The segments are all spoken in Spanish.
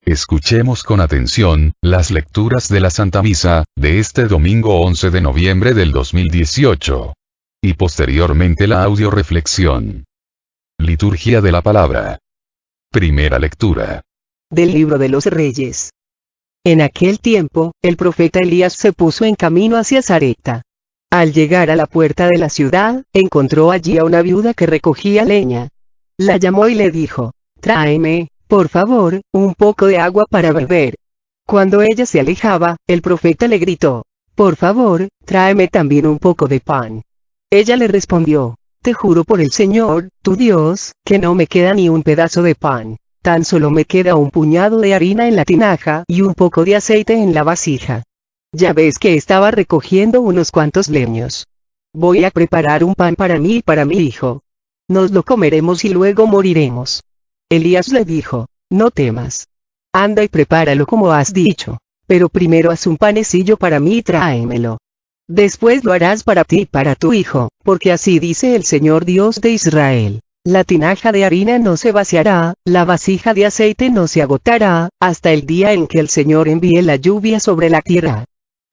Escuchemos con atención, las lecturas de la Santa Misa, de este domingo 11 de noviembre del 2018. Y posteriormente la audioreflexión. Liturgia de la Palabra. Primera lectura. Del libro de los Reyes. En aquel tiempo, el profeta Elías se puso en camino hacia Sarepta. Al llegar a la puerta de la ciudad, encontró allí a una viuda que recogía leña. La llamó y le dijo: «Tráeme, por favor, un poco de agua para beber». Cuando ella se alejaba, el profeta le gritó: «Por favor, tráeme también un poco de pan». Ella le respondió: «Te juro por el Señor, tu Dios, que no me queda ni un pedazo de pan. Tan solo me queda un puñado de harina en la tinaja y un poco de aceite en la vasija. Ya ves que estaba recogiendo unos cuantos leños. Voy a preparar un pan para mí y para mi hijo. Nos lo comeremos y luego moriremos». Elías le dijo: «No temas. Anda y prepáralo como has dicho. Pero primero haz un panecillo para mí y tráemelo. Después lo harás para ti y para tu hijo, porque así dice el Señor Dios de Israel: la tinaja de harina no se vaciará, la vasija de aceite no se agotará, hasta el día en que el Señor envíe la lluvia sobre la tierra».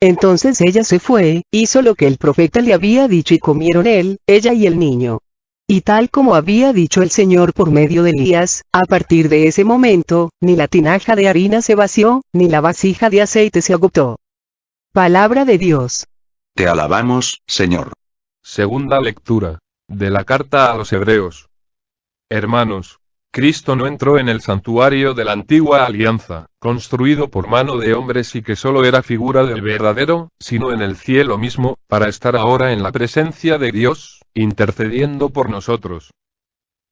Entonces ella se fue, hizo lo que el profeta le había dicho y comieron él, ella y el niño. Y tal como había dicho el Señor por medio de Elías, a partir de ese momento, ni la tinaja de harina se vació, ni la vasija de aceite se agotó. Palabra de Dios. Te alabamos, Señor. Segunda lectura. De la carta a los Hebreos. Hermanos, Cristo no entró en el santuario de la antigua alianza, construido por mano de hombres y que solo era figura del verdadero, sino en el cielo mismo, para estar ahora en la presencia de Dios, intercediendo por nosotros.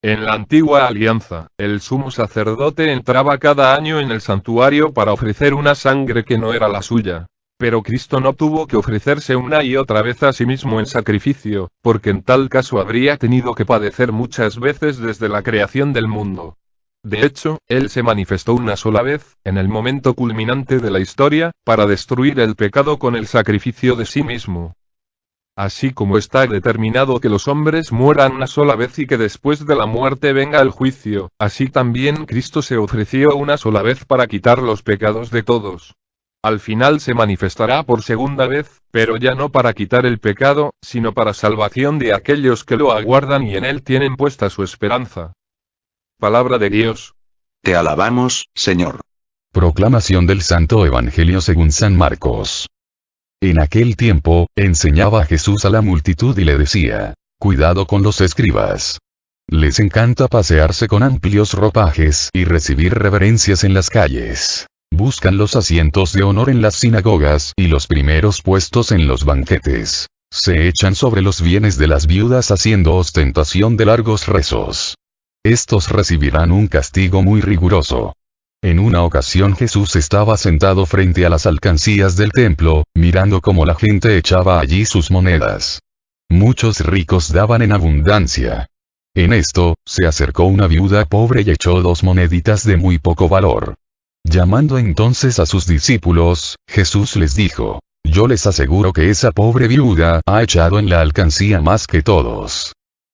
En la antigua alianza, el sumo sacerdote entraba cada año en el santuario para ofrecer una sangre que no era la suya. Pero Cristo no tuvo que ofrecerse una y otra vez a sí mismo en sacrificio, porque en tal caso habría tenido que padecer muchas veces desde la creación del mundo. De hecho, Él se manifestó una sola vez, en el momento culminante de la historia, para destruir el pecado con el sacrificio de sí mismo. Así como está determinado que los hombres mueran una sola vez y que después de la muerte venga el juicio, así también Cristo se ofreció una sola vez para quitar los pecados de todos. Al final se manifestará por segunda vez, pero ya no para quitar el pecado, sino para salvación de aquellos que lo aguardan y en él tienen puesta su esperanza. Palabra de Dios. Te alabamos, Señor. Proclamación del Santo Evangelio según San Marcos. En aquel tiempo, enseñaba Jesús a la multitud y le decía: «Cuidado con los escribas. Les encanta pasearse con amplios ropajes y recibir reverencias en las calles. Buscan los asientos de honor en las sinagogas y los primeros puestos en los banquetes. Se echan sobre los bienes de las viudas haciendo ostentación de largos rezos. Estos recibirán un castigo muy riguroso». En una ocasión Jesús estaba sentado frente a las alcancías del templo, mirando cómo la gente echaba allí sus monedas. Muchos ricos daban en abundancia. En esto, se acercó una viuda pobre y echó 2 moneditas de muy poco valor. Llamando entonces a sus discípulos, Jesús les dijo: «Yo les aseguro que esa pobre viuda ha echado en la alcancía más que todos.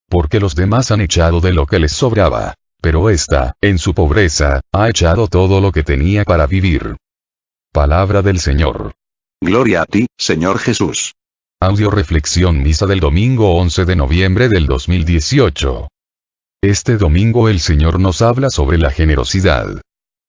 Porque los demás han echado de lo que les sobraba. Pero ésta, en su pobreza, ha echado todo lo que tenía para vivir». Palabra del Señor. Gloria a ti, Señor Jesús. Audioreflexión Misa del domingo 11 de noviembre del 2018. Este domingo el Señor nos habla sobre la generosidad.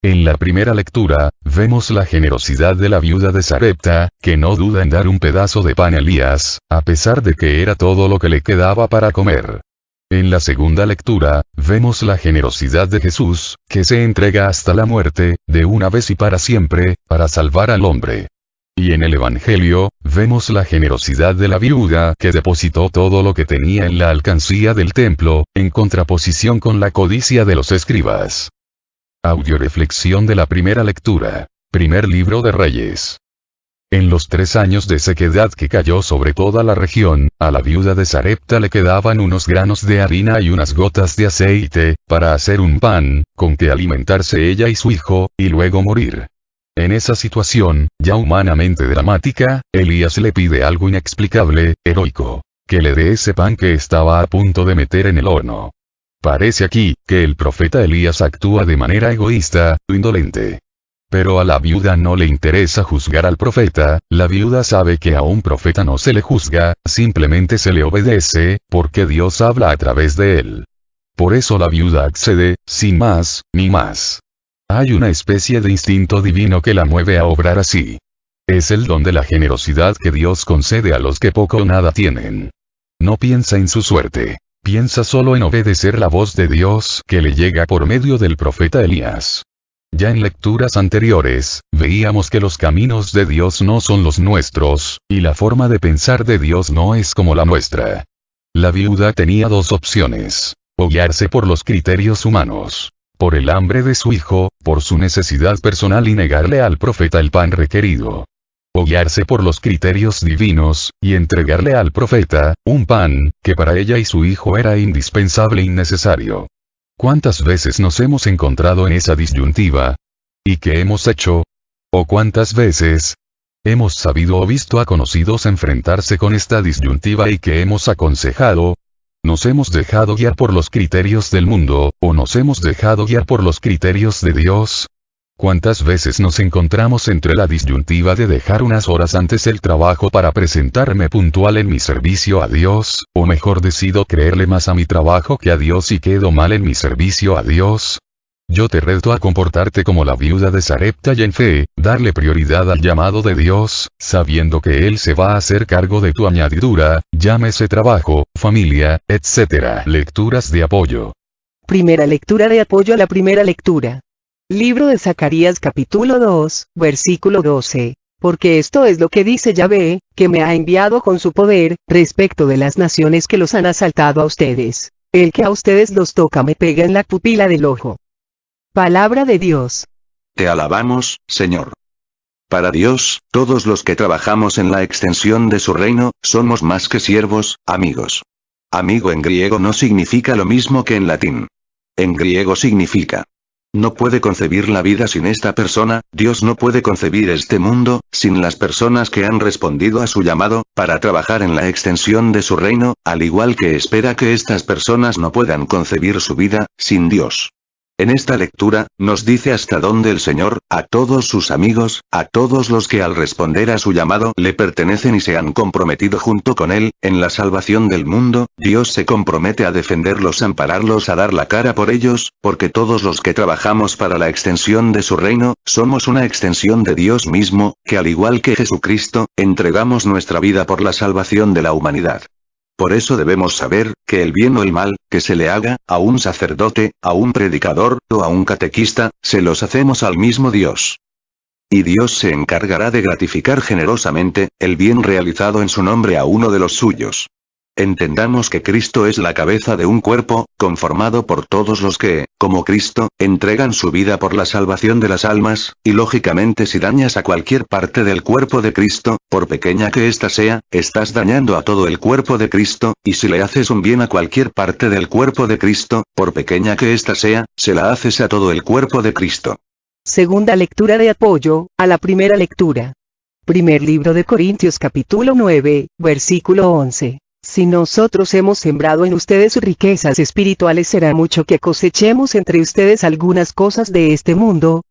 En la primera lectura, vemos la generosidad de la viuda de Sarepta, que no duda en dar un pedazo de pan a Elías, a pesar de que era todo lo que le quedaba para comer. En la segunda lectura, vemos la generosidad de Jesús, que se entrega hasta la muerte, de una vez y para siempre, para salvar al hombre. Y en el Evangelio, vemos la generosidad de la viuda que depositó todo lo que tenía en la alcancía del templo, en contraposición con la codicia de los escribas. Audioreflexión de la primera lectura. Primer libro de Reyes. En los 3 años de sequedad que cayó sobre toda la región, a la viuda de Sarepta le quedaban unos granos de harina y unas gotas de aceite, para hacer un pan, con que alimentarse ella y su hijo, y luego morir. En esa situación, ya humanamente dramática, Elías le pide algo inexplicable, heroico: que le dé ese pan que estaba a punto de meter en el horno. Parece aquí, que el profeta Elías actúa de manera egoísta, indolente. Pero a la viuda no le interesa juzgar al profeta, la viuda sabe que a un profeta no se le juzga, simplemente se le obedece, porque Dios habla a través de él. Por eso la viuda accede, sin más, ni más. Hay una especie de instinto divino que la mueve a obrar así. Es el don de la generosidad que Dios concede a los que poco o nada tienen. No piensa en su suerte. Piensa solo en obedecer la voz de Dios que le llega por medio del profeta Elías. Ya en lecturas anteriores, veíamos que los caminos de Dios no son los nuestros, y la forma de pensar de Dios no es como la nuestra. La viuda tenía dos opciones: o guiarse por los criterios humanos, por el hambre de su hijo, por su necesidad personal y negarle al profeta el pan requerido. O guiarse por los criterios divinos, y entregarle al profeta, un pan, que para ella y su hijo era indispensable y necesario. ¿Cuántas veces nos hemos encontrado en esa disyuntiva? ¿Y qué hemos hecho? ¿O cuántas veces hemos sabido o visto a conocidos enfrentarse con esta disyuntiva y que hemos aconsejado? ¿Nos hemos dejado guiar por los criterios del mundo, o nos hemos dejado guiar por los criterios de Dios? ¿Cuántas veces nos encontramos entre la disyuntiva de dejar unas horas antes el trabajo para presentarme puntual en mi servicio a Dios, o mejor decido creerle más a mi trabajo que a Dios y quedo mal en mi servicio a Dios? Yo te reto a comportarte como la viuda de Sarepta y en fe, darle prioridad al llamado de Dios, sabiendo que Él se va a hacer cargo de tu añadidura, llámese trabajo, familia, etc. Lecturas de apoyo. Primera lectura de apoyo a la primera lectura. Libro de Zacarías capítulo 2, versículo 12. Porque esto es lo que dice Yahvé, que me ha enviado con su poder, respecto de las naciones que los han asaltado a ustedes. El que a ustedes los toca me pega en la pupila del ojo. Palabra de Dios. Te alabamos, Señor. Para Dios, todos los que trabajamos en la extensión de su reino, somos más que siervos, amigos. Amigo en griego no significa lo mismo que en latín. En griego significa: no puede concebir la vida sin esta persona, Dios no puede concebir este mundo, sin las personas que han respondido a su llamado, para trabajar en la extensión de su reino, al igual que espera que estas personas no puedan concebir su vida, sin Dios. En esta lectura, nos dice hasta dónde el Señor, a todos sus amigos, a todos los que al responder a su llamado le pertenecen y se han comprometido junto con Él, en la salvación del mundo, Dios se compromete a defenderlos, a ampararlos, a dar la cara por ellos, porque todos los que trabajamos para la extensión de su reino, somos una extensión de Dios mismo, que al igual que Jesucristo, entregamos nuestra vida por la salvación de la humanidad. Por eso debemos saber, que el bien o el mal, que se le haga, a un sacerdote, a un predicador, o a un catequista, se los hacemos al mismo Dios. Y Dios se encargará de gratificar generosamente, el bien realizado en su nombre a uno de los suyos. Entendamos que Cristo es la cabeza de un cuerpo, conformado por todos los que, como Cristo, entregan su vida por la salvación de las almas, y lógicamente si dañas a cualquier parte del cuerpo de Cristo, por pequeña que ésta sea, estás dañando a todo el cuerpo de Cristo, y si le haces un bien a cualquier parte del cuerpo de Cristo, por pequeña que ésta sea, se la haces a todo el cuerpo de Cristo. Segunda lectura de apoyo a la primera lectura. Primer libro de Corintios capítulo 9, versículo 11. Si nosotros hemos sembrado en ustedes riquezas espirituales, será mucho que cosechemos entre ustedes algunas cosas de este mundo.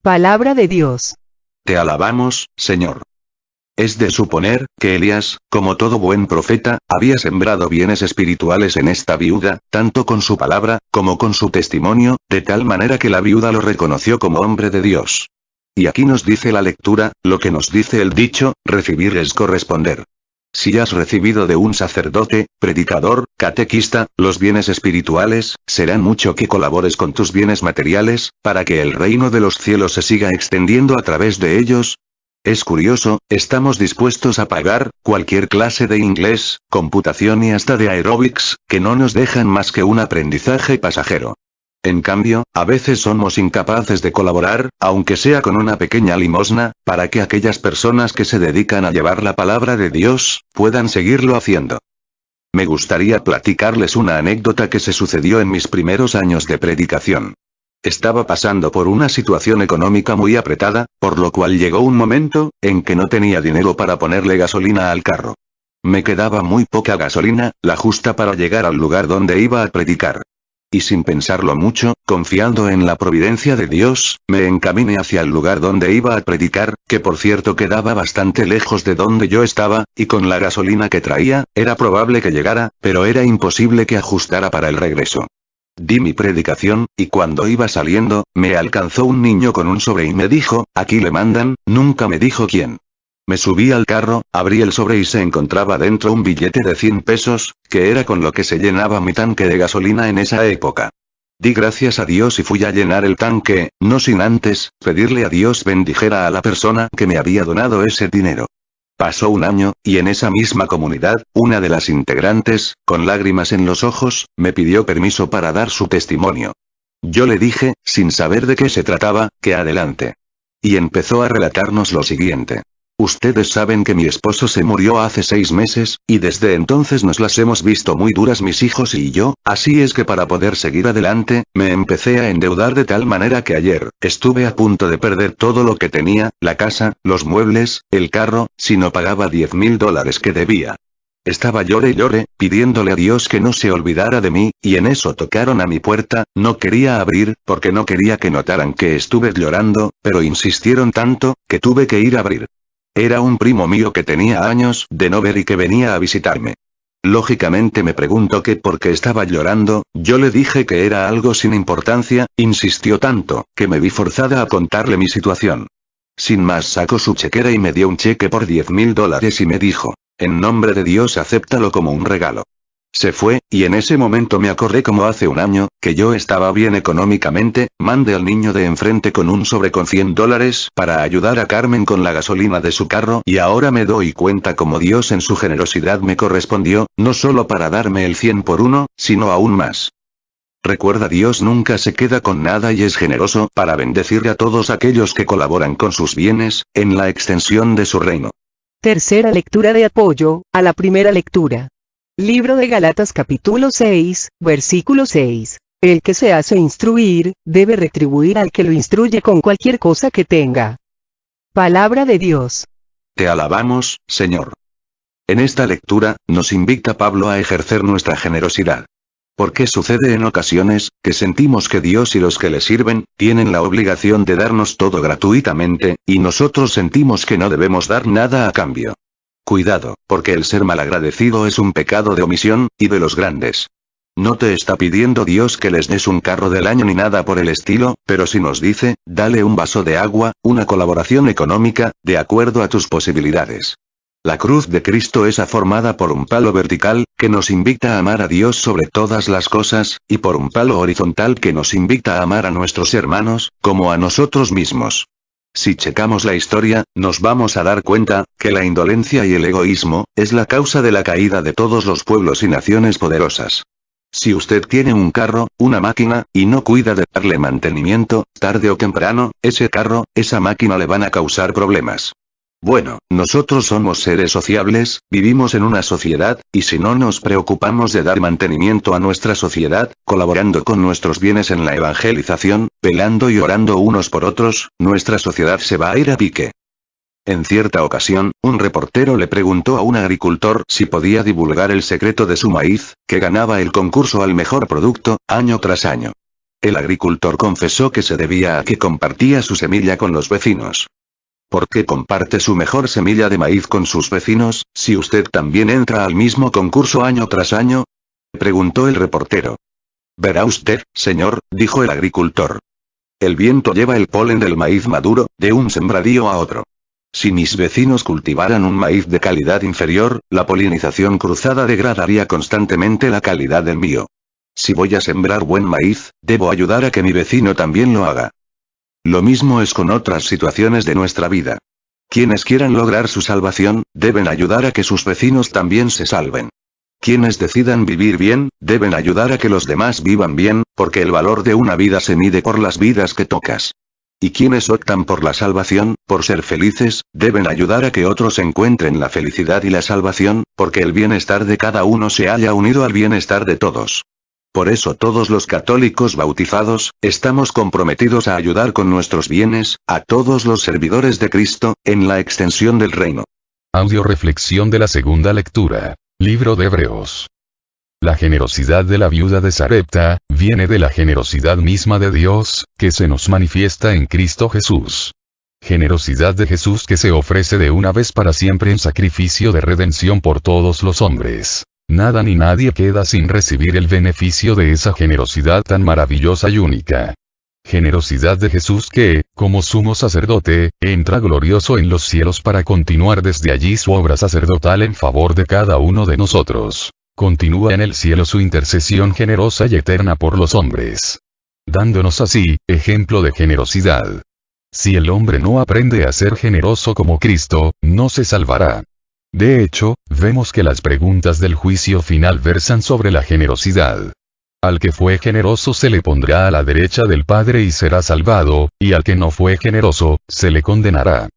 Palabra de Dios. Te alabamos, Señor. Es de suponer, que Elías, como todo buen profeta, había sembrado bienes espirituales en esta viuda, tanto con su palabra, como con su testimonio, de tal manera que la viuda lo reconoció como hombre de Dios. Y aquí nos dice la lectura, lo que nos dice el dicho: recibir es corresponder. Si has recibido de un sacerdote, predicador, catequista, los bienes espirituales, serán mucho que colabores con tus bienes materiales, para que el reino de los cielos se siga extendiendo a través de ellos. Es curioso, estamos dispuestos a pagar cualquier clase de inglés, computación y hasta de aeróbics, que no nos dejan más que un aprendizaje pasajero. En cambio, a veces somos incapaces de colaborar, aunque sea con una pequeña limosna, para que aquellas personas que se dedican a llevar la palabra de Dios, puedan seguirlo haciendo. Me gustaría platicarles una anécdota que se sucedió en mis primeros años de predicación. Estaba pasando por una situación económica muy apretada, por lo cual llegó un momento, en que no tenía dinero para ponerle gasolina al carro. Me quedaba muy poca gasolina, la justa para llegar al lugar donde iba a predicar. Y sin pensarlo mucho, confiando en la providencia de Dios, me encaminé hacia el lugar donde iba a predicar, que por cierto quedaba bastante lejos de donde yo estaba, y con la gasolina que traía, era probable que llegara, pero era imposible que ajustara para el regreso. Di mi predicación, y cuando iba saliendo, me alcanzó un niño con un sobre y me dijo, aquí le mandan, nunca me dijo quién. Me subí al carro, abrí el sobre y se encontraba dentro un billete de 100 pesos, que era con lo que se llenaba mi tanque de gasolina en esa época. Di gracias a Dios y fui a llenar el tanque, no sin antes, pedirle a Dios bendijera a la persona que me había donado ese dinero. Pasó un año, y en esa misma comunidad, una de las integrantes, con lágrimas en los ojos, me pidió permiso para dar su testimonio. Yo le dije, sin saber de qué se trataba, que adelante. Y empezó a relatarnos lo siguiente. Ustedes saben que mi esposo se murió hace 6 meses, y desde entonces nos las hemos visto muy duras mis hijos y yo, así es que para poder seguir adelante, me empecé a endeudar de tal manera que ayer, estuve a punto de perder todo lo que tenía, la casa, los muebles, el carro, si no pagaba $10,000 que debía. Estaba llore y llore, pidiéndole a Dios que no se olvidara de mí, y en eso tocaron a mi puerta, no quería abrir, porque no quería que notaran que estuve llorando, pero insistieron tanto, que tuve que ir a abrir. Era un primo mío que tenía años de no ver y que venía a visitarme. Lógicamente me preguntó que por qué estaba llorando, yo le dije que era algo sin importancia, insistió tanto, que me vi forzada a contarle mi situación. Sin más sacó su chequera y me dio un cheque por $10,000 y me dijo, en nombre de Dios acéptalo como un regalo. Se fue, y en ese momento me acordé como hace un año, que yo estaba bien económicamente, mandé al niño de enfrente con un sobre con $100 para ayudar a Carmen con la gasolina de su carro y ahora me doy cuenta como Dios en su generosidad me correspondió, no solo para darme el 100 por uno, sino aún más. Recuerda, Dios nunca se queda con nada y es generoso para bendecir a todos aquellos que colaboran con sus bienes, en la extensión de su reino. Tercera lectura de apoyo, a la primera lectura. Libro de Gálatas capítulo 6, versículo 6. El que se hace instruir, debe retribuir al que lo instruye con cualquier cosa que tenga. Palabra de Dios. Te alabamos, Señor. En esta lectura, nos invita Pablo a ejercer nuestra generosidad. Porque sucede en ocasiones, que sentimos que Dios y los que le sirven, tienen la obligación de darnos todo gratuitamente, y nosotros sentimos que no debemos dar nada a cambio. Cuidado, porque el ser malagradecido es un pecado de omisión, y de los grandes. No te está pidiendo Dios que les des un carro del año ni nada por el estilo, pero sí nos dice, dale un vaso de agua, una colaboración económica, de acuerdo a tus posibilidades. La cruz de Cristo es formada por un palo vertical, que nos invita a amar a Dios sobre todas las cosas, y por un palo horizontal que nos invita a amar a nuestros hermanos, como a nosotros mismos. Si checamos la historia, nos vamos a dar cuenta, que la indolencia y el egoísmo, es la causa de la caída de todos los pueblos y naciones poderosas. Si usted tiene un carro, una máquina, y no cuida de darle mantenimiento, tarde o temprano, ese carro, esa máquina le van a causar problemas. Bueno, nosotros somos seres sociables, vivimos en una sociedad, y si no nos preocupamos de dar mantenimiento a nuestra sociedad, colaborando con nuestros bienes en la evangelización, velando y orando unos por otros, nuestra sociedad se va a ir a pique. En cierta ocasión, un reportero le preguntó a un agricultor si podía divulgar el secreto de su maíz, que ganaba el concurso al mejor producto, año tras año. El agricultor confesó que se debía a que compartía su semilla con los vecinos. ¿Por qué comparte su mejor semilla de maíz con sus vecinos, si usted también entra al mismo concurso año tras año? Preguntó el reportero. Verá usted, señor, dijo el agricultor. El viento lleva el polen del maíz maduro, de un sembradío a otro. Si mis vecinos cultivaran un maíz de calidad inferior, la polinización cruzada degradaría constantemente la calidad del mío. Si voy a sembrar buen maíz, debo ayudar a que mi vecino también lo haga. Lo mismo es con otras situaciones de nuestra vida. Quienes quieran lograr su salvación, deben ayudar a que sus vecinos también se salven. Quienes decidan vivir bien, deben ayudar a que los demás vivan bien, porque el valor de una vida se mide por las vidas que tocas. Y quienes optan por la salvación, por ser felices, deben ayudar a que otros encuentren la felicidad y la salvación, porque el bienestar de cada uno se haya unido al bienestar de todos. Por eso todos los católicos bautizados, estamos comprometidos a ayudar con nuestros bienes, a todos los servidores de Cristo, en la extensión del reino. Audio reflexión de la segunda lectura. Libro de Hebreos. La generosidad de la viuda de Sarepta, viene de la generosidad misma de Dios, que se nos manifiesta en Cristo Jesús. Generosidad de Jesús que se ofrece de una vez para siempre en sacrificio de redención por todos los hombres. Nada ni nadie queda sin recibir el beneficio de esa generosidad tan maravillosa y única. Generosidad de Jesús que, como sumo sacerdote, entra glorioso en los cielos para continuar desde allí su obra sacerdotal en favor de cada uno de nosotros. Continúa en el cielo su intercesión generosa y eterna por los hombres, dándonos así, ejemplo de generosidad. Si el hombre no aprende a ser generoso como Cristo, no se salvará. De hecho, vemos que las preguntas del juicio final versan sobre la generosidad. Al que fue generoso se le pondrá a la derecha del Padre y será salvado, y al que no fue generoso, se le condenará.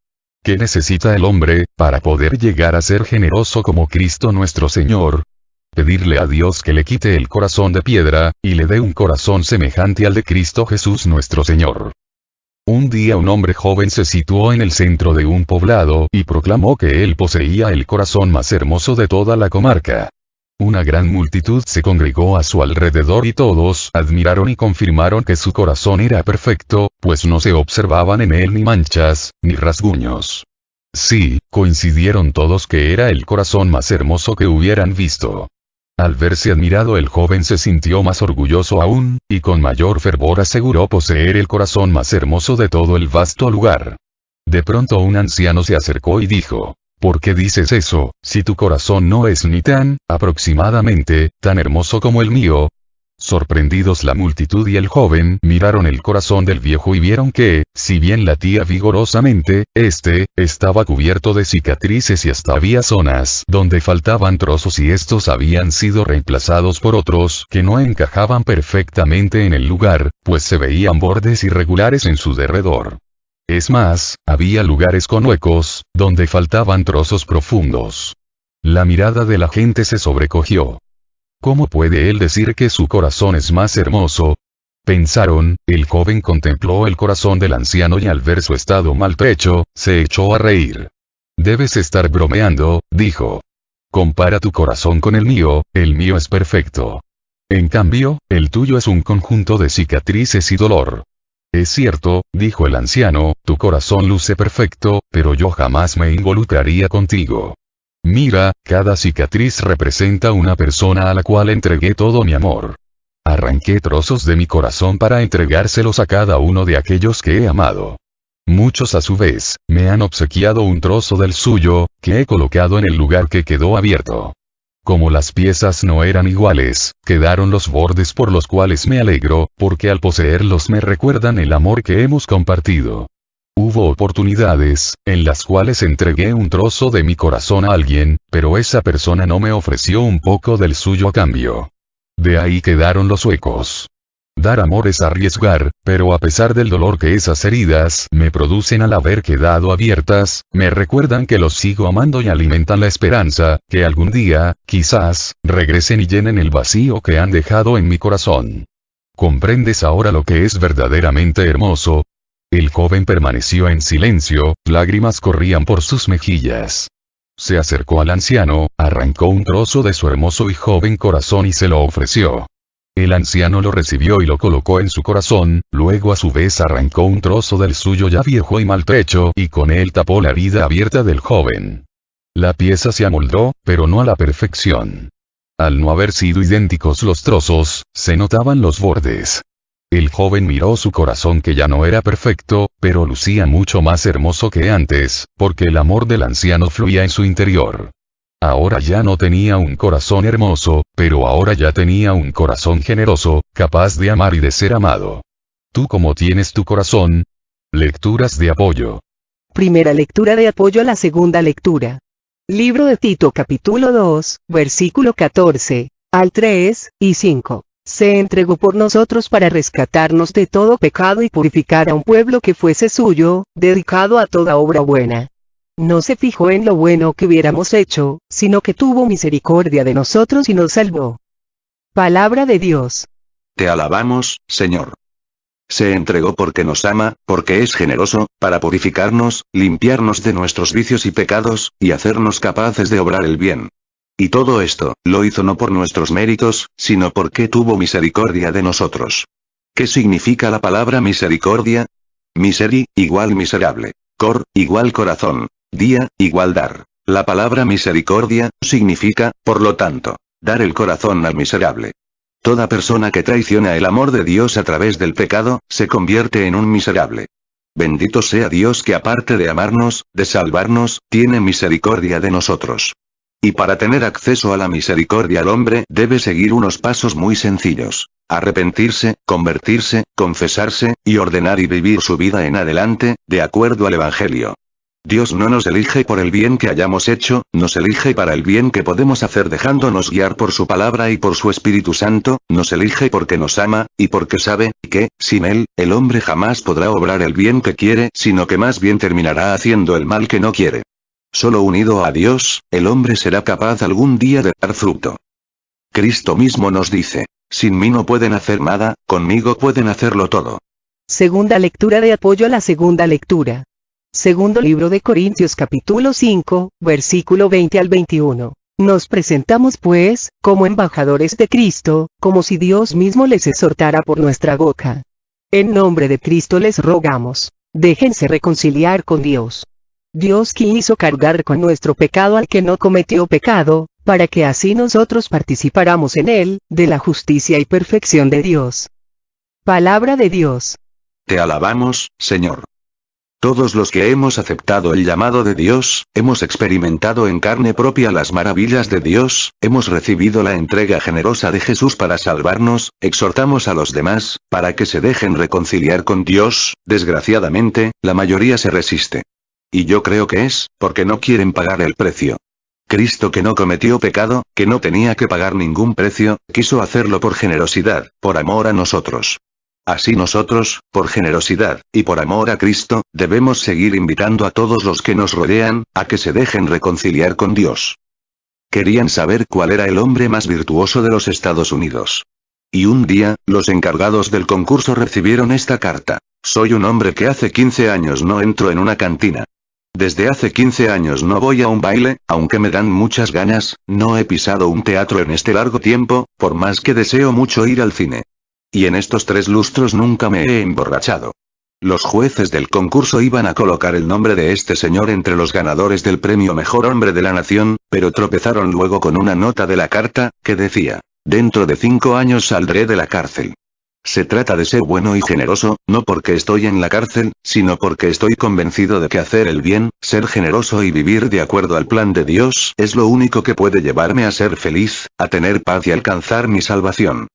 ¿Qué necesita el hombre, para poder llegar a ser generoso como Cristo nuestro Señor? Pedirle a Dios que le quite el corazón de piedra, y le dé un corazón semejante al de Cristo Jesús nuestro Señor. Un día un hombre joven se situó en el centro de un poblado y proclamó que él poseía el corazón más hermoso de toda la comarca. Una gran multitud se congregó a su alrededor y todos admiraron y confirmaron que su corazón era perfecto, pues no se observaban en él ni manchas, ni rasguños. Sí, coincidieron todos que era el corazón más hermoso que hubieran visto. Al verse admirado el joven se sintió más orgulloso aún, y con mayor fervor aseguró poseer el corazón más hermoso de todo el vasto lugar. De pronto un anciano se acercó y dijo: ¿Por qué dices eso, si tu corazón no es ni tan, aproximadamente, tan hermoso como el mío? Sorprendidos la multitud y el joven miraron el corazón del viejo y vieron que, si bien latía vigorosamente, estaba cubierto de cicatrices y hasta había zonas donde faltaban trozos y estos habían sido reemplazados por otros que no encajaban perfectamente en el lugar, pues se veían bordes irregulares en su derredor. Es más, había lugares con huecos, donde faltaban trozos profundos. La mirada de la gente se sobrecogió. ¿Cómo puede él decir que su corazón es más hermoso? Pensaron. El joven contempló el corazón del anciano y al ver su estado maltrecho, se echó a reír. Debes estar bromeando, dijo. Compara tu corazón con el mío es perfecto. En cambio, el tuyo es un conjunto de cicatrices y dolor. Es cierto, dijo el anciano, tu corazón luce perfecto, pero yo jamás me involucraría contigo. Mira, cada cicatriz representa una persona a la cual entregué todo mi amor. Arranqué trozos de mi corazón para entregárselos a cada uno de aquellos que he amado. Muchos a su vez, me han obsequiado un trozo del suyo, que he colocado en el lugar que quedó abierto. Como las piezas no eran iguales, quedaron los bordes por los cuales me alegro, porque al poseerlos me recuerdan el amor que hemos compartido. Hubo oportunidades, en las cuales entregué un trozo de mi corazón a alguien, pero esa persona no me ofreció un poco del suyo a cambio. De ahí quedaron los huecos. Dar amor es arriesgar, pero a pesar del dolor que esas heridas me producen al haber quedado abiertas, me recuerdan que los sigo amando y alimentan la esperanza, que algún día, quizás, regresen y llenen el vacío que han dejado en mi corazón. ¿Comprendes ahora lo que es verdaderamente hermoso? El joven permaneció en silencio, lágrimas corrían por sus mejillas. Se acercó al anciano, arrancó un trozo de su hermoso y joven corazón y se lo ofreció. El anciano lo recibió y lo colocó en su corazón, luego a su vez arrancó un trozo del suyo ya viejo y maltrecho y con él tapó la herida abierta del joven. La pieza se amoldó, pero no a la perfección. Al no haber sido idénticos los trozos, se notaban los bordes. El joven miró su corazón que ya no era perfecto, pero lucía mucho más hermoso que antes, porque el amor del anciano fluía en su interior. Ahora ya no tenía un corazón hermoso, pero ahora ya tenía un corazón generoso, capaz de amar y de ser amado. ¿Tú cómo tienes tu corazón? Lecturas de apoyo. Primera lectura de apoyo a la segunda lectura. Libro de Tito capítulo 2, versículo 14, al 3 y 5. Se entregó por nosotros para rescatarnos de todo pecado y purificar a un pueblo que fuese suyo, dedicado a toda obra buena. No se fijó en lo bueno que hubiéramos hecho, sino que tuvo misericordia de nosotros y nos salvó. Palabra de Dios. Te alabamos, Señor. Se entregó porque nos ama, porque es generoso, para purificarnos, limpiarnos de nuestros vicios y pecados, y hacernos capaces de obrar el bien. Y todo esto, lo hizo no por nuestros méritos, sino porque tuvo misericordia de nosotros. ¿Qué significa la palabra misericordia? Miseri, igual miserable. Cor, igual corazón. Dia, igual dar. La palabra misericordia, significa, por lo tanto, dar el corazón al miserable. Toda persona que traiciona el amor de Dios a través del pecado, se convierte en un miserable. Bendito sea Dios que aparte de amarnos, de salvarnos, tiene misericordia de nosotros. Y para tener acceso a la misericordia el hombre debe seguir unos pasos muy sencillos. Arrepentirse, convertirse, confesarse, y ordenar y vivir su vida en adelante, de acuerdo al Evangelio. Dios no nos elige por el bien que hayamos hecho, nos elige para el bien que podemos hacer dejándonos guiar por su palabra y por su Espíritu Santo, nos elige porque nos ama, y porque sabe, que, sin Él, el hombre jamás podrá obrar el bien que quiere, sino que más bien terminará haciendo el mal que no quiere. Solo unido a Dios, el hombre será capaz algún día de dar fruto. Cristo mismo nos dice, sin mí no pueden hacer nada, conmigo pueden hacerlo todo. Segunda lectura de apoyo a la segunda lectura. Segundo libro de Corintios capítulo 5, versículo 20 al 21. Nos presentamos pues, como embajadores de Cristo, como si Dios mismo les exhortara por nuestra boca. En nombre de Cristo les rogamos, déjense reconciliar con Dios. Dios quiso cargar con nuestro pecado al que no cometió pecado, para que así nosotros participáramos en él, de la justicia y perfección de Dios. Palabra de Dios. Te alabamos, Señor. Todos los que hemos aceptado el llamado de Dios, hemos experimentado en carne propia las maravillas de Dios, hemos recibido la entrega generosa de Jesús para salvarnos, exhortamos a los demás, para que se dejen reconciliar con Dios, desgraciadamente, la mayoría se resiste. Y yo creo que es, porque no quieren pagar el precio. Cristo que no cometió pecado, que no tenía que pagar ningún precio, quiso hacerlo por generosidad, por amor a nosotros. Así nosotros, por generosidad, y por amor a Cristo, debemos seguir invitando a todos los que nos rodean, a que se dejen reconciliar con Dios. Querían saber cuál era el hombre más virtuoso de los Estados Unidos. Y un día, los encargados del concurso recibieron esta carta. Soy un hombre que hace 15 años no entro en una cantina. Desde hace 15 años no voy a un baile, aunque me dan muchas ganas, no he pisado un teatro en este largo tiempo, por más que deseo mucho ir al cine. Y en estos 3 lustros nunca me he emborrachado. Los jueces del concurso iban a colocar el nombre de este señor entre los ganadores del premio Mejor Hombre de la Nación, pero tropezaron luego con una nota de la carta, que decía, dentro de 5 años saldré de la cárcel. Se trata de ser bueno y generoso, no porque estoy en la cárcel, sino porque estoy convencido de que hacer el bien, ser generoso y vivir de acuerdo al plan de Dios, es lo único que puede llevarme a ser feliz, a tener paz y alcanzar mi salvación.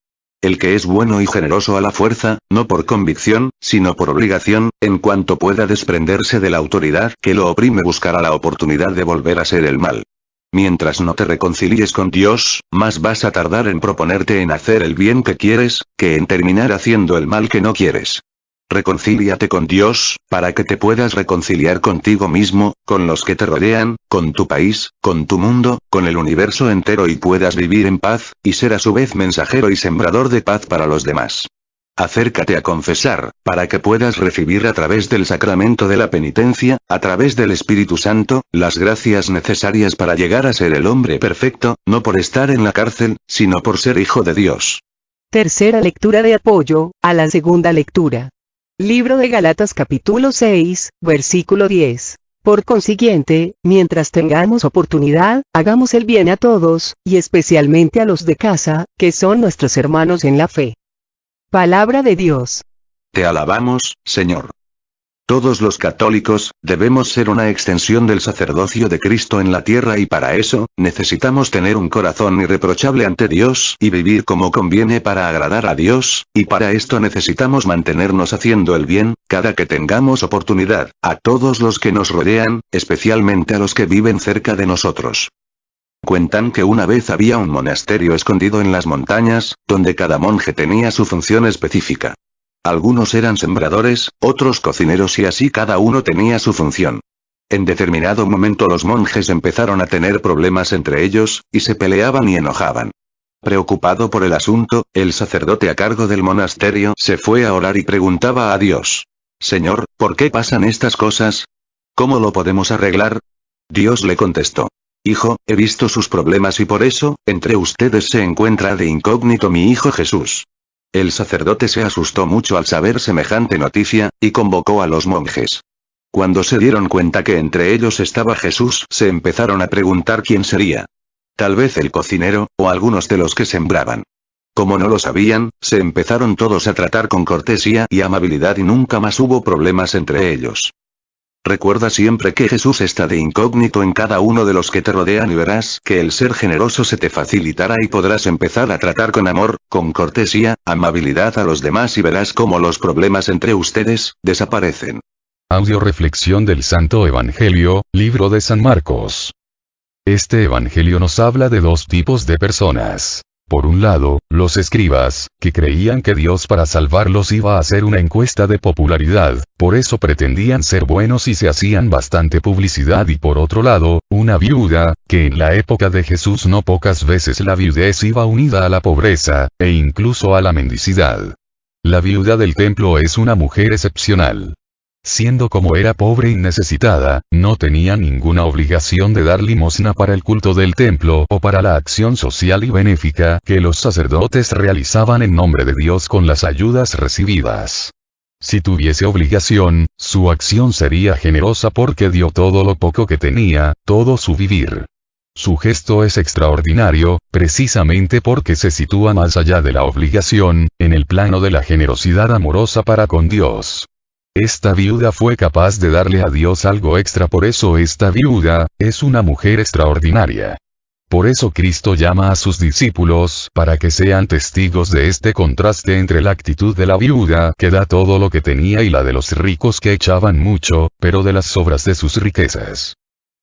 El que es bueno y generoso a la fuerza, no por convicción, sino por obligación, en cuanto pueda desprenderse de la autoridad que lo oprime buscará la oportunidad de volver a ser el mal. Mientras no te reconcilies con Dios, más vas a tardar en proponerte en hacer el bien que quieres, que en terminar haciendo el mal que no quieres. Reconcíliate con Dios, para que te puedas reconciliar contigo mismo, con los que te rodean, con tu país, con tu mundo, con el universo entero y puedas vivir en paz, y ser a su vez mensajero y sembrador de paz para los demás. Acércate a confesar, para que puedas recibir a través del sacramento de la penitencia, a través del Espíritu Santo, las gracias necesarias para llegar a ser el hombre perfecto, no por estar en la cárcel, sino por ser hijo de Dios. Tercera lectura de apoyo a la segunda lectura. Libro de Gálatas capítulo 6, versículo 10. Por consiguiente, mientras tengamos oportunidad, hagamos el bien a todos, y especialmente a los de casa, que son nuestros hermanos en la fe. Palabra de Dios. Te alabamos, Señor. Todos los católicos, debemos ser una extensión del sacerdocio de Cristo en la tierra y para eso, necesitamos tener un corazón irreprochable ante Dios y vivir como conviene para agradar a Dios, y para esto necesitamos mantenernos haciendo el bien, cada que tengamos oportunidad, a todos los que nos rodean, especialmente a los que viven cerca de nosotros. Cuentan que una vez había un monasterio escondido en las montañas, donde cada monje tenía su función específica. Algunos eran sembradores, otros cocineros y así cada uno tenía su función. En determinado momento los monjes empezaron a tener problemas entre ellos, y se peleaban y enojaban. Preocupado por el asunto, el sacerdote a cargo del monasterio se fue a orar y preguntaba a Dios: Señor, ¿por qué pasan estas cosas? ¿Cómo lo podemos arreglar? Dios le contestó: Hijo, he visto sus problemas y por eso, entre ustedes se encuentra de incógnito mi hijo Jesús. El sacerdote se asustó mucho al saber semejante noticia, y convocó a los monjes. Cuando se dieron cuenta que entre ellos estaba Jesús, se empezaron a preguntar quién sería. Tal vez el cocinero, o algunos de los que sembraban. Como no lo sabían, se empezaron todos a tratar con cortesía y amabilidad y nunca más hubo problemas entre ellos. Recuerda siempre que Jesús está de incógnito en cada uno de los que te rodean y verás que el ser generoso se te facilitará y podrás empezar a tratar con amor, con cortesía, amabilidad a los demás y verás cómo los problemas entre ustedes desaparecen. Audio reflexión del Santo Evangelio, libro de San Marcos. Este Evangelio nos habla de dos tipos de personas. Por un lado, los escribas, que creían que Dios para salvarlos iba a hacer una encuesta de popularidad, por eso pretendían ser buenos y se hacían bastante publicidad y por otro lado, una viuda, que en la época de Jesús no pocas veces la viudez iba unida a la pobreza, e incluso a la mendicidad. La viuda del templo es una mujer excepcional. Siendo como era pobre y necesitada, no tenía ninguna obligación de dar limosna para el culto del templo o para la acción social y benéfica que los sacerdotes realizaban en nombre de Dios con las ayudas recibidas. Si tuviese obligación, su acción sería generosa porque dio todo lo poco que tenía, todo su vivir. Su gesto es extraordinario, precisamente porque se sitúa más allá de la obligación, en el plano de la generosidad amorosa para con Dios. Esta viuda fue capaz de darle a Dios algo extra, por eso esta viuda es una mujer extraordinaria. Por eso Cristo llama a sus discípulos para que sean testigos de este contraste entre la actitud de la viuda que da todo lo que tenía y la de los ricos que echaban mucho, pero de las sobras de sus riquezas.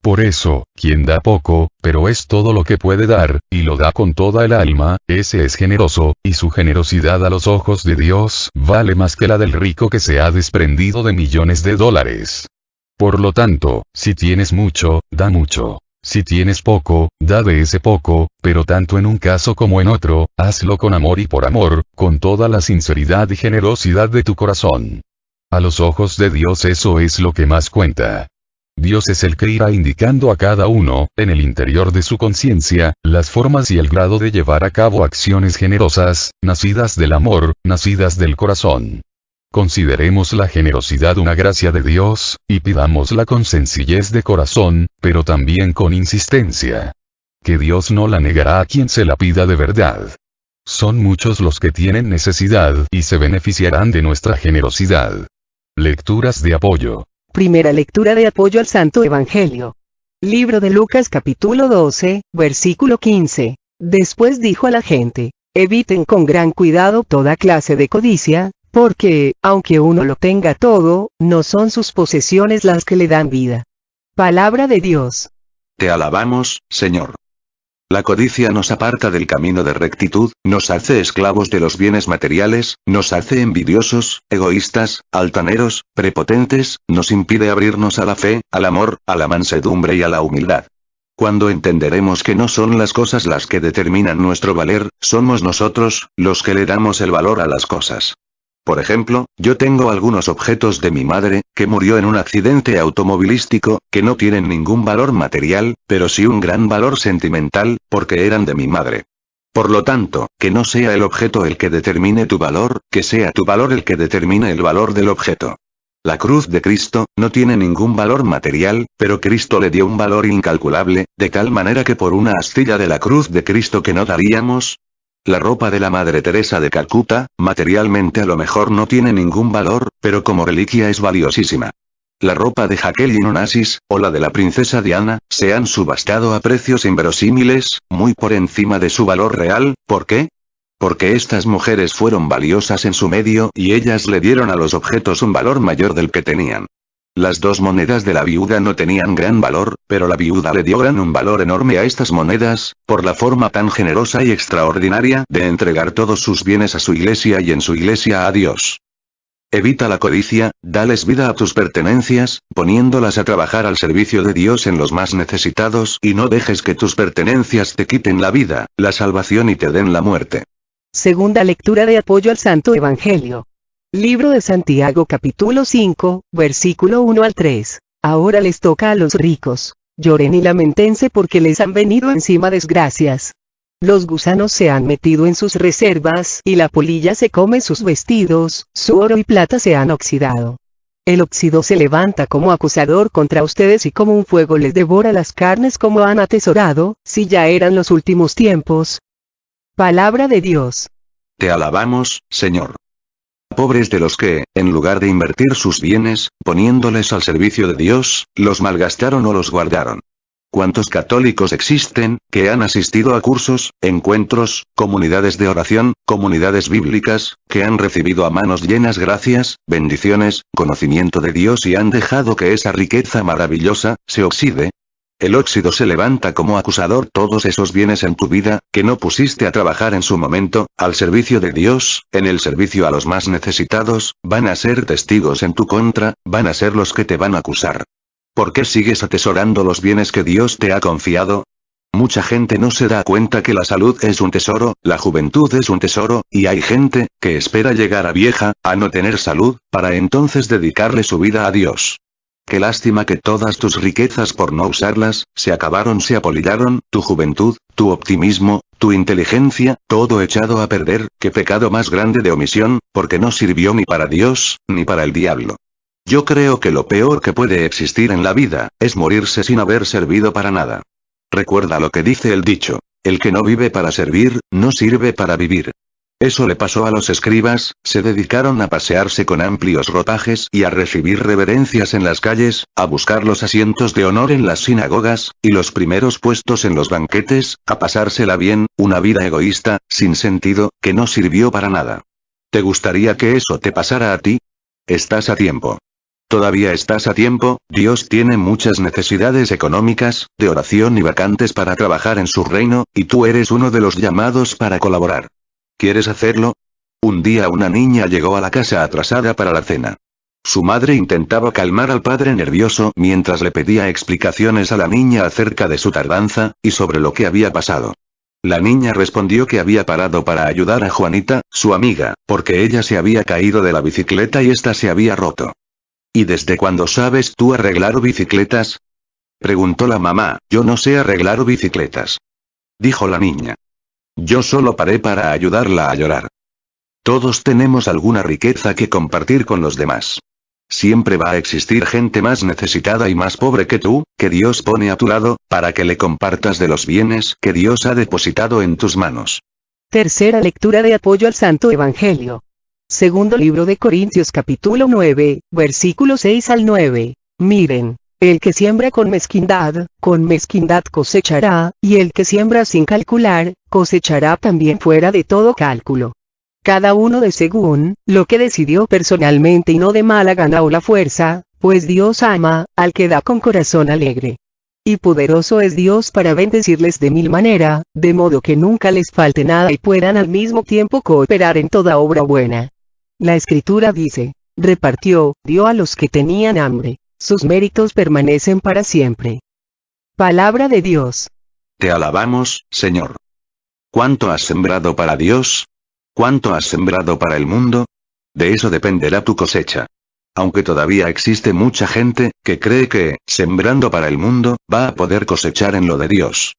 Por eso, quien da poco, pero es todo lo que puede dar, y lo da con toda el alma, ese es generoso, y su generosidad a los ojos de Dios vale más que la del rico que se ha desprendido de millones de dólares. Por lo tanto, si tienes mucho, da mucho. Si tienes poco, da de ese poco, pero tanto en un caso como en otro, hazlo con amor y por amor, con toda la sinceridad y generosidad de tu corazón. A los ojos de Dios eso es lo que más cuenta. Dios es el que irá indicando a cada uno, en el interior de su conciencia, las formas y el grado de llevar a cabo acciones generosas, nacidas del amor, nacidas del corazón. Consideremos la generosidad una gracia de Dios, y pidámosla con sencillez de corazón, pero también con insistencia. Que Dios no la negará a quien se la pida de verdad. Son muchos los que tienen necesidad y se beneficiarán de nuestra generosidad. Lecturas de apoyo. Primera lectura de apoyo al Santo Evangelio. Libro de Lucas capítulo 12, versículo 15. Después dijo a la gente, eviten con gran cuidado toda clase de codicia, porque, aunque uno lo tenga todo, no son sus posesiones las que le dan vida. Palabra de Dios. Te alabamos, Señor. La codicia nos aparta del camino de rectitud, nos hace esclavos de los bienes materiales, nos hace envidiosos, egoístas, altaneros, prepotentes, nos impide abrirnos a la fe, al amor, a la mansedumbre y a la humildad. Cuando entenderemos que no son las cosas las que determinan nuestro valer, somos nosotros, los que le damos el valor a las cosas. Por ejemplo, yo tengo algunos objetos de mi madre, que murió en un accidente automovilístico, que no tienen ningún valor material, pero sí un gran valor sentimental, porque eran de mi madre. Por lo tanto, que no sea el objeto el que determine tu valor, que sea tu valor el que determine el valor del objeto. La cruz de Cristo no tiene ningún valor material, pero Cristo le dio un valor incalculable, de tal manera que por una astilla de la cruz de Cristo que no daríamos. La ropa de la Madre Teresa de Calcuta, materialmente a lo mejor no tiene ningún valor, pero como reliquia es valiosísima. La ropa de Jacqueline Onassis, o la de la princesa Diana, se han subastado a precios inverosímiles, muy por encima de su valor real. ¿Por qué? Porque estas mujeres fueron valiosas en su medio y ellas le dieron a los objetos un valor mayor del que tenían. Las dos monedas de la viuda no tenían gran valor, pero la viuda le dio un valor enorme a estas monedas, por la forma tan generosa y extraordinaria de entregar todos sus bienes a su iglesia y en su iglesia a Dios. Evita la codicia, dales vida a tus pertenencias, poniéndolas a trabajar al servicio de Dios en los más necesitados y no dejes que tus pertenencias te quiten la vida, la salvación y te den la muerte. Segunda lectura de apoyo al Santo Evangelio. Libro de Santiago capítulo 5, versículo 1 al 3. Ahora les toca a los ricos. Lloren y lamentense porque les han venido encima desgracias. Los gusanos se han metido en sus reservas y la polilla se come sus vestidos, su oro y plata se han oxidado. El óxido se levanta como acusador contra ustedes y como un fuego les devora las carnes como han atesorado, si ya eran los últimos tiempos. Palabra de Dios. Te alabamos, Señor. Pobres de los que, en lugar de invertir sus bienes, poniéndoles al servicio de Dios, los malgastaron o los guardaron. ¿Cuántos católicos existen, que han asistido a cursos, encuentros, comunidades de oración, comunidades bíblicas, que han recibido a manos llenas gracias, bendiciones, conocimiento de Dios y han dejado que esa riqueza maravillosa, se oxide? El óxido se levanta como acusador todos esos bienes en tu vida, que no pusiste a trabajar en su momento, al servicio de Dios, en el servicio a los más necesitados, van a ser testigos en tu contra, van a ser los que te van a acusar. ¿Por qué sigues atesorando los bienes que Dios te ha confiado? Mucha gente no se da cuenta que la salud es un tesoro, la juventud es un tesoro, y hay gente, que espera llegar a vieja, a no tener salud, para entonces dedicarle su vida a Dios. Qué lástima que todas tus riquezas por no usarlas, se acabaron, se apolillaron, tu juventud, tu optimismo, tu inteligencia, todo echado a perder, qué pecado más grande de omisión, porque no sirvió ni para Dios, ni para el diablo. Yo creo que lo peor que puede existir en la vida, es morirse sin haber servido para nada. Recuerda lo que dice el dicho, el que no vive para servir, no sirve para vivir. Eso le pasó a los escribas, se dedicaron a pasearse con amplios ropajes y a recibir reverencias en las calles, a buscar los asientos de honor en las sinagogas, y los primeros puestos en los banquetes, a pasársela bien, una vida egoísta, sin sentido, que no sirvió para nada. ¿Te gustaría que eso te pasara a ti? Estás a tiempo. Todavía estás a tiempo, Dios tiene muchas necesidades económicas, de oración y vacantes para trabajar en su reino, y tú eres uno de los llamados para colaborar. ¿Quieres hacerlo? Un día una niña llegó a la casa atrasada para la cena. Su madre intentaba calmar al padre nervioso mientras le pedía explicaciones a la niña acerca de su tardanza, y sobre lo que había pasado. La niña respondió que había parado para ayudar a Juanita, su amiga, porque ella se había caído de la bicicleta y ésta se había roto. ¿Y desde cuándo sabes tú arreglar bicicletas? Preguntó la mamá. Yo no sé arreglar bicicletas. Dijo la niña. Yo solo paré para ayudarla a llorar. Todos tenemos alguna riqueza que compartir con los demás. Siempre va a existir gente más necesitada y más pobre que tú, que Dios pone a tu lado, para que le compartas de los bienes que Dios ha depositado en tus manos. Tercera lectura de apoyo al Santo Evangelio. Segundo libro de Corintios capítulo 9, versículos 6 al 9. Miren, el que siembra con mezquindad cosechará, y el que siembra sin calcular, cosechará también fuera de todo cálculo. Cada uno de según lo que decidió personalmente y no de mala gana o la fuerza, pues Dios ama al que da con corazón alegre. Y poderoso es Dios para bendecirles de mil maneras, de modo que nunca les falte nada y puedan al mismo tiempo cooperar en toda obra buena. La Escritura dice, repartió, dio a los que tenían hambre, sus méritos permanecen para siempre. Palabra de Dios. Te alabamos, Señor. ¿Cuánto has sembrado para Dios? ¿Cuánto has sembrado para el mundo? De eso dependerá tu cosecha. Aunque todavía existe mucha gente, que cree que, sembrando para el mundo, va a poder cosechar en lo de Dios.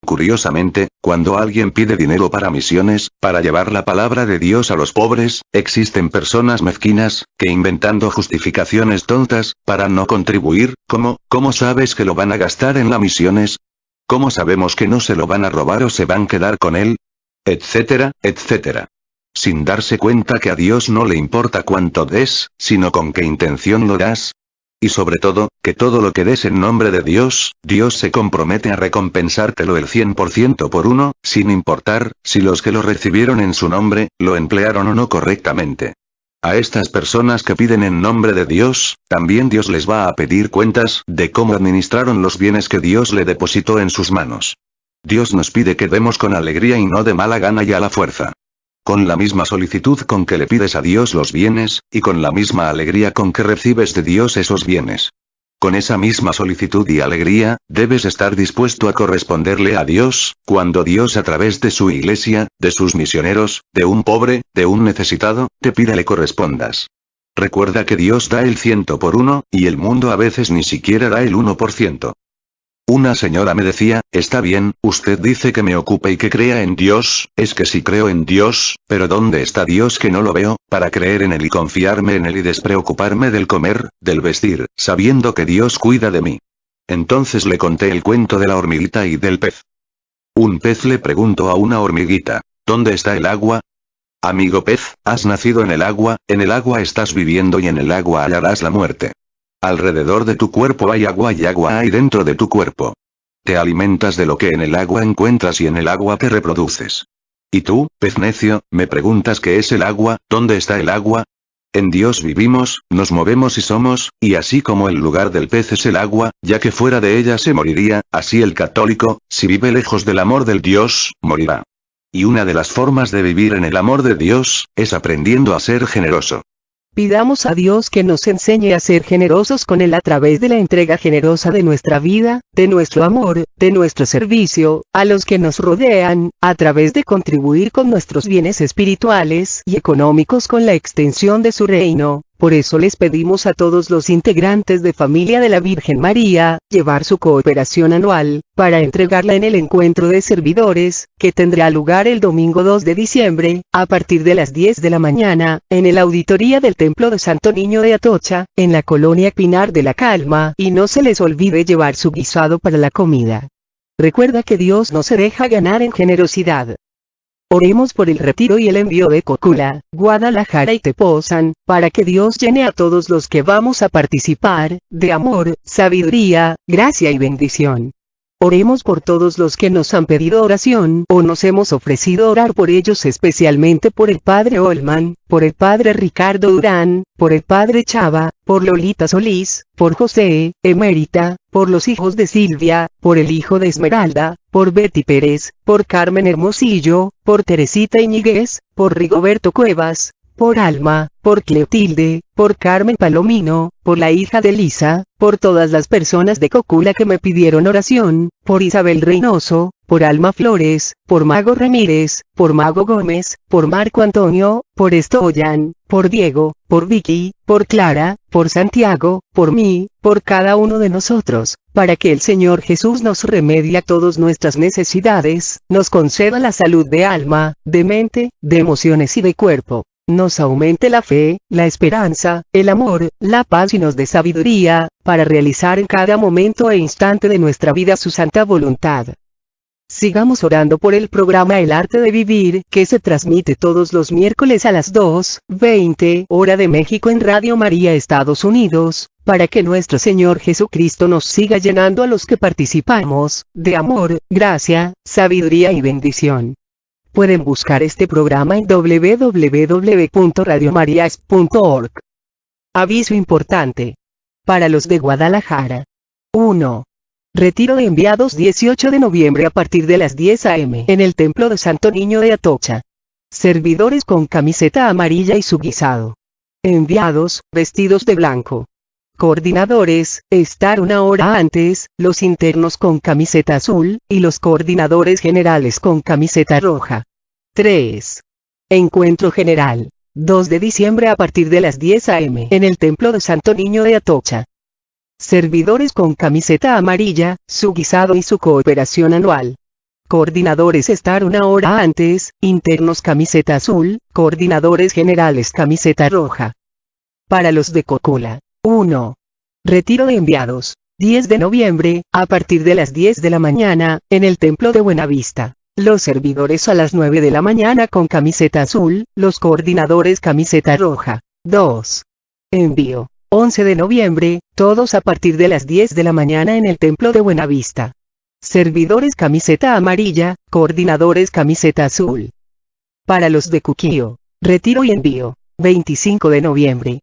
Curiosamente, cuando alguien pide dinero para misiones, para llevar la palabra de Dios a los pobres, existen personas mezquinas, que inventando justificaciones tontas, para no contribuir, ¿cómo sabes que lo van a gastar en las misiones? ¿Cómo sabemos que no se lo van a robar o se van a quedar con él? Etcétera, etcétera. Sin darse cuenta que a Dios no le importa cuánto des, sino con qué intención lo das. Y sobre todo, que todo lo que des en nombre de Dios, Dios se compromete a recompensártelo el 100% por uno, sin importar, si los que lo recibieron en su nombre, lo emplearon o no correctamente. A estas personas que piden en nombre de Dios, también Dios les va a pedir cuentas de cómo administraron los bienes que Dios le depositó en sus manos. Dios nos pide que demos con alegría y no de mala gana y a la fuerza. Con la misma solicitud con que le pides a Dios los bienes, y con la misma alegría con que recibes de Dios esos bienes. Con esa misma solicitud y alegría, debes estar dispuesto a corresponderle a Dios, cuando Dios a través de su iglesia, de sus misioneros, de un pobre, de un necesitado, te pide le correspondas. Recuerda que Dios da el 100 por uno, y el mundo a veces ni siquiera da el 1%. Una señora me decía, está bien, usted dice que me ocupe y que crea en Dios, es que sí creo en Dios, pero ¿dónde está Dios que no lo veo, para creer en Él y confiarme en Él y despreocuparme del comer, del vestir, sabiendo que Dios cuida de mí? Entonces le conté el cuento de la hormiguita y del pez. Un pez le preguntó a una hormiguita, ¿dónde está el agua? Amigo pez, has nacido en el agua estás viviendo y en el agua hallarás la muerte. Alrededor de tu cuerpo hay agua y agua hay dentro de tu cuerpo. Te alimentas de lo que en el agua encuentras y en el agua te reproduces. ¿Y tú, pez necio, me preguntas qué es el agua, dónde está el agua? En Dios vivimos, nos movemos y somos, y así como el lugar del pez es el agua, ya que fuera de ella se moriría, así el católico, si vive lejos del amor del Dios, morirá. Y una de las formas de vivir en el amor de Dios, es aprendiendo a ser generoso. Pidamos a Dios que nos enseñe a ser generosos con Él a través de la entrega generosa de nuestra vida, de nuestro amor, de nuestro servicio, a los que nos rodean, a través de contribuir con nuestros bienes espirituales y económicos con la extensión de su reino. Por eso les pedimos a todos los integrantes de Familia de la Virgen María, llevar su cooperación anual, para entregarla en el encuentro de servidores, que tendrá lugar el domingo 2 de diciembre, a partir de las 10 de la mañana, en el auditoría del Templo de Santo Niño de Atocha, en la colonia Pinar de la Calma, y no se les olvide llevar su guisado para la comida. Recuerda que Dios no se deja ganar en generosidad. Oremos por el retiro y el envío de Cocula, Guadalajara y Tepoztlán, para que Dios llene a todos los que vamos a participar, de amor, sabiduría, gracia y bendición. Oremos por todos los que nos han pedido oración o nos hemos ofrecido orar por ellos, especialmente por el Padre Olman, por el Padre Ricardo Durán, por el Padre Chava, por Lolita Solís, por José, Emérita, por los hijos de Silvia, por el hijo de Esmeralda, por Betty Pérez, por Carmen Hermosillo, por Teresita Iñiguez, por Rigoberto Cuevas, por Alma, por Cleotilde, por Carmen Palomino, por la hija de Lisa, por todas las personas de Cocula que me pidieron oración, por Isabel Reynoso, por Alma Flores, por Mago Ramírez, por Mago Gómez, por Marco Antonio, por Estoyan, por Diego, por Vicky, por Clara, por Santiago, por mí, por cada uno de nosotros, para que el Señor Jesús nos remedie a todas nuestras necesidades, nos conceda la salud de alma, de mente, de emociones y de cuerpo. Nos aumente la fe, la esperanza, el amor, la paz y nos dé sabiduría, para realizar en cada momento e instante de nuestra vida su santa voluntad. Sigamos orando por el programa El Arte de Vivir, que se transmite todos los miércoles a las 2:20 hora de México en Radio María Estados Unidos, para que nuestro Señor Jesucristo nos siga llenando a los que participamos, de amor, gracia, sabiduría y bendición. Pueden buscar este programa en www.radiomarias.org. Aviso importante. Para los de Guadalajara. 1. Retiro de enviados 18 de noviembre a partir de las 10 a.m. en el Templo de Santo Niño de Atocha. Servidores con camiseta amarilla y su guisado. Enviados, vestidos de blanco. Coordinadores, estar una hora antes, los internos con camiseta azul, y los coordinadores generales con camiseta roja. 3. Encuentro general. 2 de diciembre a partir de las 10 a.m. en el Templo de Santo Niño de Atocha. Servidores con camiseta amarilla, su guisado y su cooperación anual. Coordinadores estar una hora antes, internos camiseta azul, coordinadores generales camiseta roja. Para los de Cocula. 1. Retiro de enviados. 10 de noviembre, a partir de las 10 de la mañana, en el Templo de Buenavista. Los servidores a las 9 de la mañana con camiseta azul, los coordinadores camiseta roja. 2. Envío. 11 de noviembre, todos a partir de las 10 de la mañana en el Templo de Buenavista. Servidores camiseta amarilla, coordinadores camiseta azul. Para los de Cuquío. Retiro y envío. 25 de noviembre.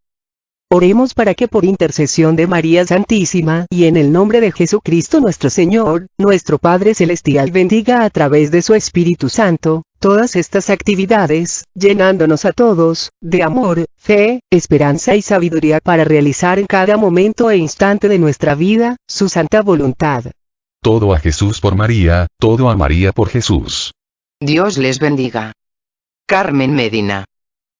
Oremos para que por intercesión de María Santísima y en el nombre de Jesucristo nuestro Señor, nuestro Padre Celestial bendiga a través de su Espíritu Santo, todas estas actividades, llenándonos a todos, de amor, fe, esperanza y sabiduría para realizar en cada momento e instante de nuestra vida, su santa voluntad. Todo a Jesús por María, todo a María por Jesús. Dios les bendiga. Carmen Medina.